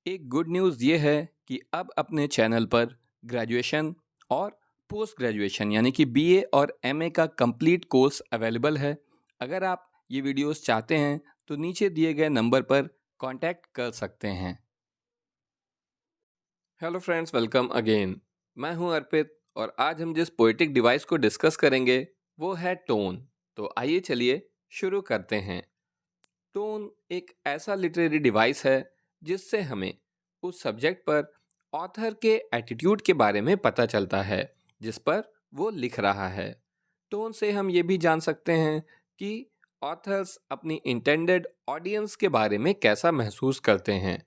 एक good news ये है कि अब अपने चैनल पर ग्रेजुएशन और पोस्ट ग्रेजुएशन यानी कि बीए और एमए का कंप्लीट कोर्स अवेलेबल है। अगर आप ये वीडियोस चाहते हैं तो नीचे दिए गए नंबर पर कांटेक्ट कर सकते हैं। Hello friends, welcome again. मैं हूं अर्पित और आज हम जिस पोएटिक डिवाइस को डिस्कस करेंगे वो है टोन। तो आइए चलिए शुरू करते हैं। टोन एक ऐसा लिटरेरी डिवाइस है जिससे हमें उस सब्जेक्ट पर ऑथर के एटीट्यूड के बारे में पता चलता है जिस पर वो लिख रहा है। टोन से हम ये भी जान सकते हैं कि ऑथर्स अपनी इंटेंडेड ऑडियंस के बारे में कैसा महसूस करते हैं।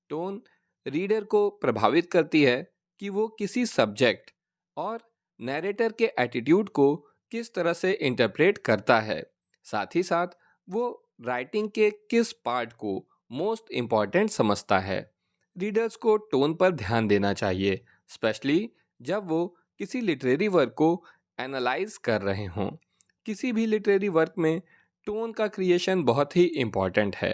टोन रीडर को प्रभावित करती है कि वो किसी सब्जेक्ट और नैरेटर के एटीट्यूड को किस तरह से इंटरप्रेट करता है। साथ ही साथ वो राइटिंग के किस पार्ट को मोस्ट इम्पॉर्टेंट समझता है। रीडर्स को टोन पर ध्यान देना चाहिए, स्पेशली जब वो किसी लिटरेरी वर्क को एनालाइज कर रहे हों। किसी भी लिटरेरी वर्क में टोन का क्रिएशन बहुत ही इम्पॉर्टेंट है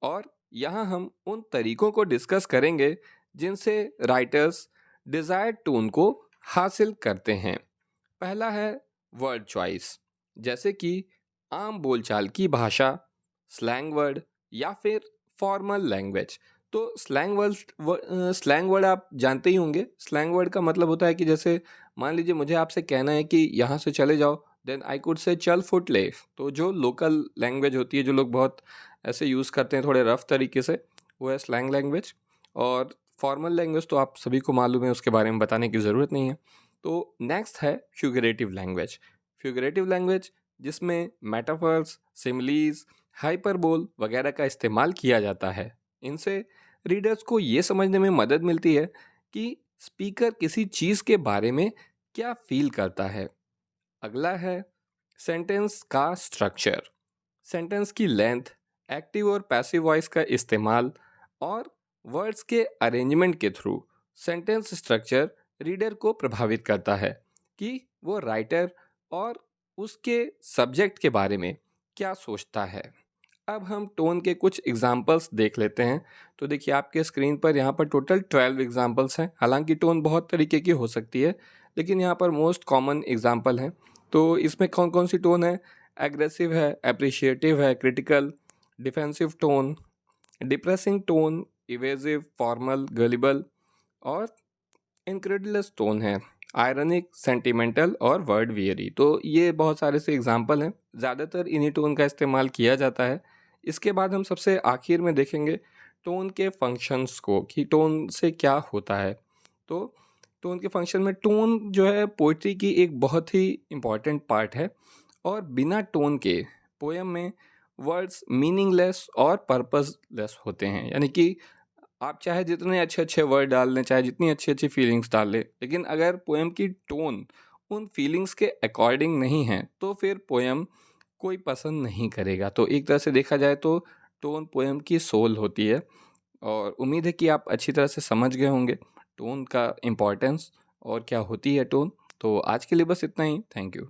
और यहाँ हम उन तरीकों को डिस्कस करेंगे जिनसे राइटर्स डिज़ायर्ड टोन को हासिल करते हैं। पहला है वर्ड चॉइस, जैसे कि आम बोलचाल की भाषा, स्लैंग वर्ड या फिर फॉर्मल लैंग्वेज। तो स्लैंग वर्ड आप जानते ही होंगे। स्लैंग वर्ड का मतलब होता है कि जैसे मान लीजिए मुझे आपसे कहना है कि यहाँ से चले जाओ, देन आई कुड से चल फुट ले। तो जो लोकल लैंग्वेज होती है, जो लोग बहुत ऐसे यूज़ करते हैं थोड़े रफ तरीके से, वो है स्लैंग लैंग्वेज। और फॉर्मल लैंग्वेज तो आप सभी को मालूम है, उसके बारे में बताने की ज़रूरत नहीं है। तो नेक्स्ट है फ्यूगरेटिव लैंग्वेज। फ्यूगरेटिव लैंग्वेज जिसमें मेटाफर्स, सिमिलीज, हाइपरबोल वगैरह का इस्तेमाल किया जाता है। इनसे रीडर्स को ये समझने में मदद मिलती है कि स्पीकर किसी चीज़ के बारे में क्या फील करता है। अगला है सेंटेंस का स्ट्रक्चर। सेंटेंस की लेंथ, एक्टिव और पैसिव वॉइस का इस्तेमाल और वर्ड्स के अरेंजमेंट के थ्रू सेंटेंस स्ट्रक्चर रीडर को प्रभावित करता है कि वो राइटर और उसके सब्जेक्ट के बारे में क्या सोचता है। अब हम टोन के कुछ एग्जाम्पल्स देख लेते हैं। तो देखिए आपके स्क्रीन पर यहाँ पर टोटल 12 एग्जाम्पल्स हैं। हालांकि टोन बहुत तरीके की हो सकती है, लेकिन यहाँ पर मोस्ट कॉमन एग्जाम्पल हैं। तो इसमें कौन कौन सी टोन है? एग्रेसिव है, अप्रिशिएटिव है, critical, defensive tone, depressing tone, evasive, formal, gullible और इनक्रेडुलस टोन है, आयरनिक, सेंटिमेंटल और वर्ड वियरी। तो ये बहुत सारे से एग्जाम्पल हैं। ज़्यादातर इन्हीं टोन का इस्तेमाल किया जाता है। इसके बाद हम सबसे आखिर में देखेंगे टोन के फंक्शंस को, कि टोन से क्या होता है। तो टोन के फंक्शन में टोन जो है पोइट्री की एक बहुत ही इम्पॉर्टेंट पार्ट है और बिना टोन के पोएम में वर्ड्स मीनिंगलेस और पर्पसलेस होते हैं। यानी कि आप चाहे जितने अच्छे अच्छे वर्ड डाल लें, चाहे जितनी अच्छी अच्छी फीलिंग्स डाल लें, लेकिन अगर पोएम की टोन उन फीलिंग्स के अकॉर्डिंग नहीं है तो फिर पोएम कोई पसंद नहीं करेगा। तो एक तरह से देखा जाए तो टोन पोएम की सोल होती है। और उम्मीद है कि आप अच्छी तरह से समझ गए होंगे टोन का इम्पोर्टेंस और क्या होती है टोन। तो आज के लिए बस इतना ही। Thank you.